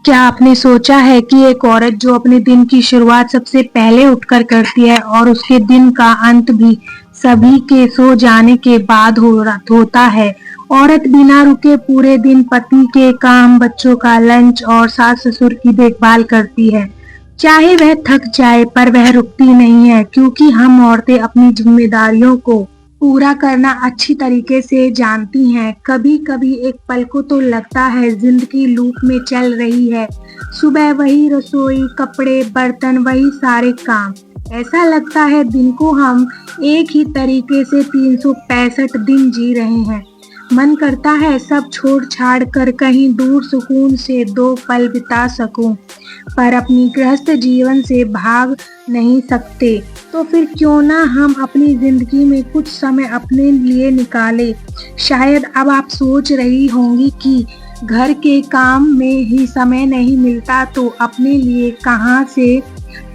क्या आपने सोचा है कि एक औरत जो अपने दिन की शुरुआत सबसे पहले उठकर करती है और उसके दिन का अंत भी सभी के सो जाने के बाद होता है। औरत बिना रुके पूरे दिन पति के काम, बच्चों का लंच और सास-ससुर की देखभाल करती है। चाहे वह थक जाए पर वह रुकती नहीं है क्योंकि हम औरतें अपनी जिम्मेदारियों को पूरा करना अच्छी तरीके से जानती हैं। कभी-कभी एक पल को तो लगता है जिंदगी लूप में चल रही है। सुबह वही रसोई, कपड़े, बर्तन, वही सारे काम। ऐसा लगता है दिन को हम एक ही तरीके से 365 दिन जी रहे हैं। मन करता है सब छोड़-छाड़ कर कहीं दूर सुकून से 2 पल बिता सकूं, पर अपनी गृहस्थ जीवन से भाग नहीं सकते। तो फिर क्यों ना हम अपनी जिंदगी में कुछ समय अपने लिए निकालें। शायद अब आप सोच रही होंगी कि घर के काम में ही समय नहीं मिलता तो अपने लिए कहाँ से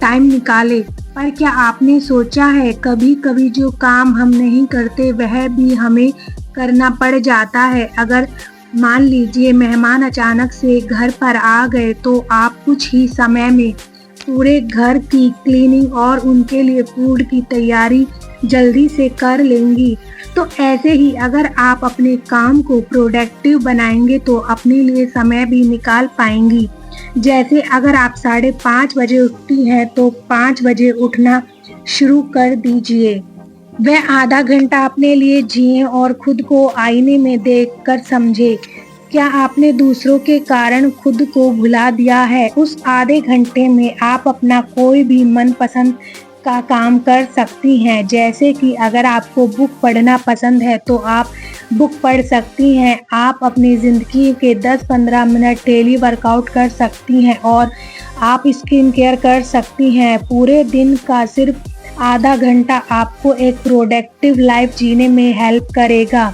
टाइम निकालें। पर क्या आपने सोचा है कभी-कभी जो काम हम नहीं करते वह भी हमें करना पड़ जाता है। अगर मान लीजिए मेहमान अचानक से घर पर आ गए तो आप कुछ ही समय में पूरे घर की क्लीनिंग और उनके लिए फूड की तैयारी जल्दी से कर लेंगी। तो ऐसे ही अगर आप अपने काम को प्रोडक्टिव बनाएंगे तो अपने लिए समय भी निकाल पाएंगी। जैसे अगर आप 5:30 बजे उठती हैं तो 5 बजे उठना शुरू कर दीजिए। वह आधा घंटा अपने लिए जिएं और खुद को आईने में देखकर समझें। क्या आपने दूसरों के कारण खुद को भुला दिया है? उस आधे घंटे में आप अपना कोई भी मनपसंद का काम कर सकती हैं। जैसे कि अगर आपको बुक पढ़ना पसंद है तो आप बुक पढ़ सकती हैं। आप अपनी ज़िंदगी के 10-15 मिनट डेली वर्कआउट कर सकती हैं और आप स्किन केयर कर सकती हैं। पूरे दिन का सिर्फ आधा घंटा आपको एक प्रोडक्टिव लाइफ जीने में हेल्प करेगा।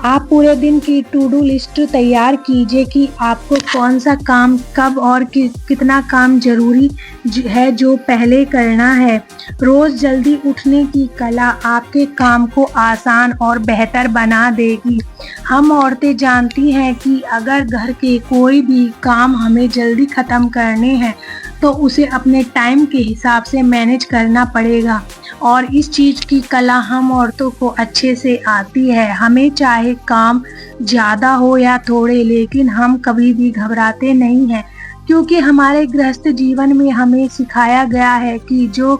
आप पूरे दिन की टू डू लिस्ट तैयार कीजिए कि आपको कौन सा काम कब और कितना काम जरूरी है जो पहले करना है। रोज जल्दी उठने की कला आपके काम को आसान और बेहतर बना देगी। हम औरतें जानती हैं कि अगर घर के कोई भी काम हमें जल्दी खत्म करने हैं तो उसे अपने टाइम के हिसाब से मैनेज करना पड़ेगा और इस चीज़ की कला हम औरतों को अच्छे से आती है। हमें चाहे काम ज़्यादा हो या थोड़े, लेकिन हम कभी भी घबराते नहीं हैं क्योंकि हमारे गृहस्थ जीवन में हमें सिखाया गया है कि जो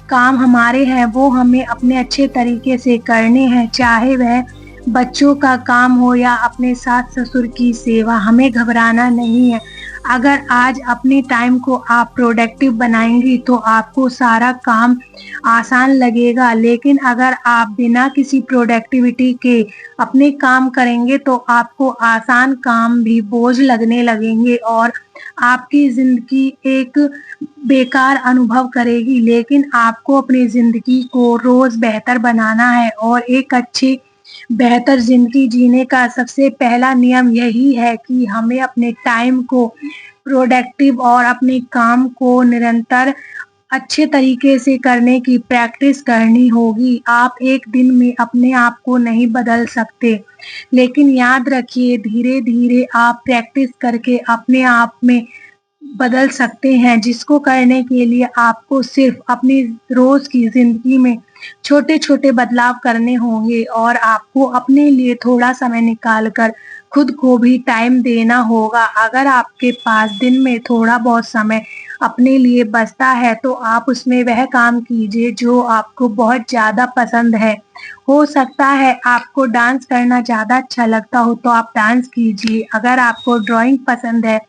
काम हमारे हैं वो हमें अपने अच्छे तरीके से करने हैं, चाहे वह बच्चों का काम हो या अपने सास ससुर की सेवा। हमें घबराना नहीं है। अगर आज अपने टाइम को आप प्रोडक्टिव बनाएंगी तो आपको सारा काम आसान लगेगा, लेकिन अगर आप बिना किसी प्रोडक्टिविटी के अपने काम करेंगे तो आपको आसान काम भी बोझ लगने लगेंगे और आपकी जिंदगी एक बेकार अनुभव करेगी। लेकिन आपको अपनी जिंदगी को रोज बेहतर बनाना है और एक अच्छी बेहतर जिंदगी जीने का सबसे पहला नियम यही है कि हमें अपने टाइम को प्रोडक्टिव और अपने काम को निरंतर अच्छे तरीके से करने की प्रैक्टिस करनी होगी। आप एक दिन में अपने आप को नहीं बदल सकते, लेकिन याद रखिए धीरे धीरे आप प्रैक्टिस करके अपने आप में बदल सकते हैं, जिसको करने के लिए आपको सिर्फ अपनी रोज की जिंदगी में छोटे छोटे बदलाव करने होंगे और आपको अपने लिए थोड़ा समय निकाल कर खुद को भी टाइम देना होगा। अगर आपके पास दिन में थोड़ा बहुत समय अपने लिए बचता है तो आप उसमें वह काम कीजिए जो आपको बहुत ज़्यादा पसंद है। हो सकता है आपको डांस करना ज़्यादा अच्छा लगता हो तो आप डांस कीजिए। अगर आपको ड्राइंग पसंद है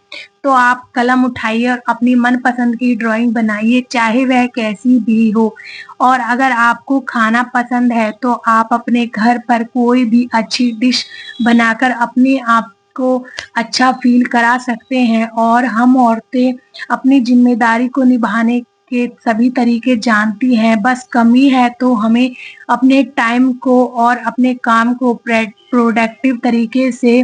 तो आप कलम उठाइए और अपनी मनपसंद की ड्राइंग बनाइए, चाहे वह कैसी भी हो। और अगर आपको खाना पसंद है तो आप अपने घर पर कोई भी अच्छी डिश बनाकर अपने आप को अच्छा फील करा सकते हैं। और हम औरतें अपनी जिम्मेदारी को निभाने के सभी तरीके जानती हैं, बस कमी है तो हमें अपने टाइम को और अपने काम को प्रोडक्टिव तरीके से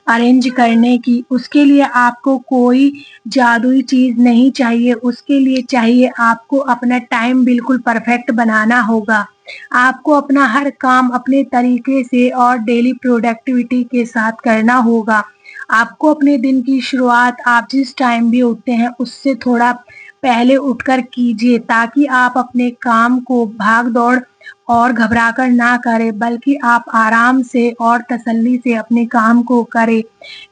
अरेंज करने की। उसके लिए आपको कोई जादुई चीज नहीं चाहिए, उसके लिए चाहिए आपको अपना टाइम बिल्कुल परफेक्ट बनाना होगा। आपको अपना हर काम अपने तरीके से और डेली प्रोडक्टिविटी के साथ करना होगा। आपको अपने दिन की शुरुआत आप जिस टाइम भी उठते हैं उससे थोड़ा पहले उठकर कीजिए, ताकि आप अपने काम को भाग-दौड़ और घबराकर ना करें, बल्कि आप आराम से और तसल्ली से अपने काम को करें।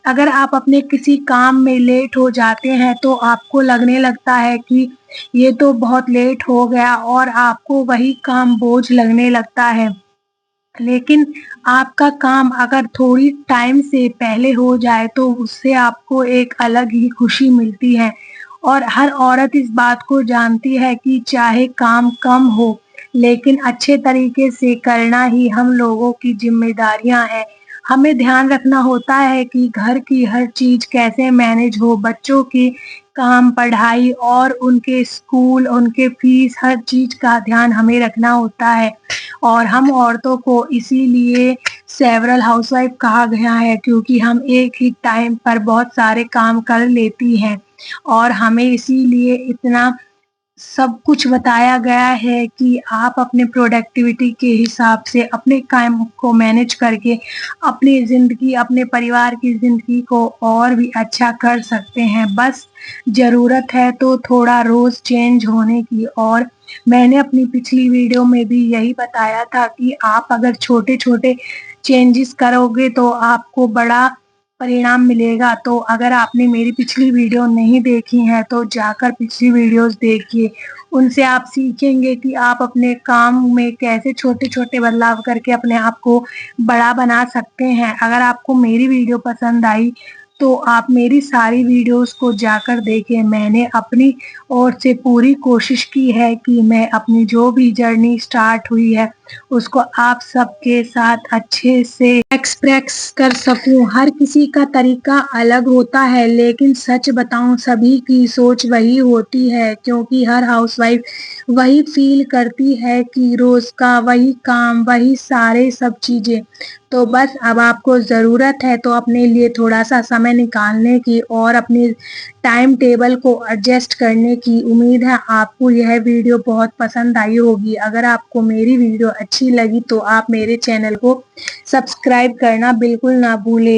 अगर आप अपने किसी काम में लेट हो जाते हैं तो आपको लगने लगता है कि ये तो बहुत लेट हो गया और आपको वही काम बोझ लगने लगता है। लेकिन आपका काम अगर थोड़ी टाइम से पहले हो जाए तो उससे आपको एक अलग ही खुशी मिलती है, और हर औरत इस बात को जानती है कि चाहे काम कम हो, लेकिन अच्छे तरीके से करना ही हम लोगों की ज़िम्मेदारियाँ हैं। हमें ध्यान रखना होता है कि घर की हर चीज़ कैसे मैनेज हो, बच्चों की काम, पढ़ाई और उनके स्कूल, उनके फीस, हर चीज़ का ध्यान हमें रखना होता है। और हम औरतों को इसीलिए सेवरल हाउसवाइफ कहा गया है, क्योंकि हम एक ही टाइम पर बहुत सारे काम कर लेती हैं, और हमें इसीलिए इतना सब कुछ बताया गया है कि आप अपने प्रोडक्टिविटी के हिसाब से अपने काम को मैनेज करके अपनी ज़िंदगी, अपने परिवार की ज़िंदगी को और भी अच्छा कर सकते हैं। बस ज़रूरत है तो थोड़ा रोज़ चेंज होने की। और मैंने अपनी पिछली वीडियो में भी यही बताया था कि आप अगर छोटे-छोटे चेंजेस करोगे तो आपको बड़ा परिणाम मिलेगा। तो अगर आपने मेरी पिछली वीडियो नहीं देखी हैं तो जाकर पिछली वीडियोज़ देखिए। उनसे आप सीखेंगे कि आप अपने काम में कैसे छोटे-छोटे बदलाव करके अपने आप को बड़ा बना सकते हैं। अगर आपको मेरी वीडियो पसंद आई तो आप मेरी सारी वीडियोज़ को जाकर देखें। मैंने अपनी ओर से पूरी कोशिश की है कि मैं अपनी जो भी जर्नी स्टार्ट हुई है उसको आप सबके साथ अच्छे से एक्सप्रेस कर सकूं। हर किसी का तरीका अलग होता है, लेकिन सच बताऊं सभी की सोच वही होती है, क्योंकि हर हाउसवाइफ वही फील करती है कि रोज का वही काम, वही सारे सब चीजें। तो बस अब आपको ज़रूरत है तो अपने लिए थोड़ा सा समय निकालने की और अपनी टाइम टेबल को एडजस्ट करने की। उम्मीद है आपको यह वीडियो बहुत पसंद आई होगी। अगर आपको मेरी वीडियो अच्छी लगी तो आप मेरे चैनल को सब्सक्राइब करना बिल्कुल ना भूलें।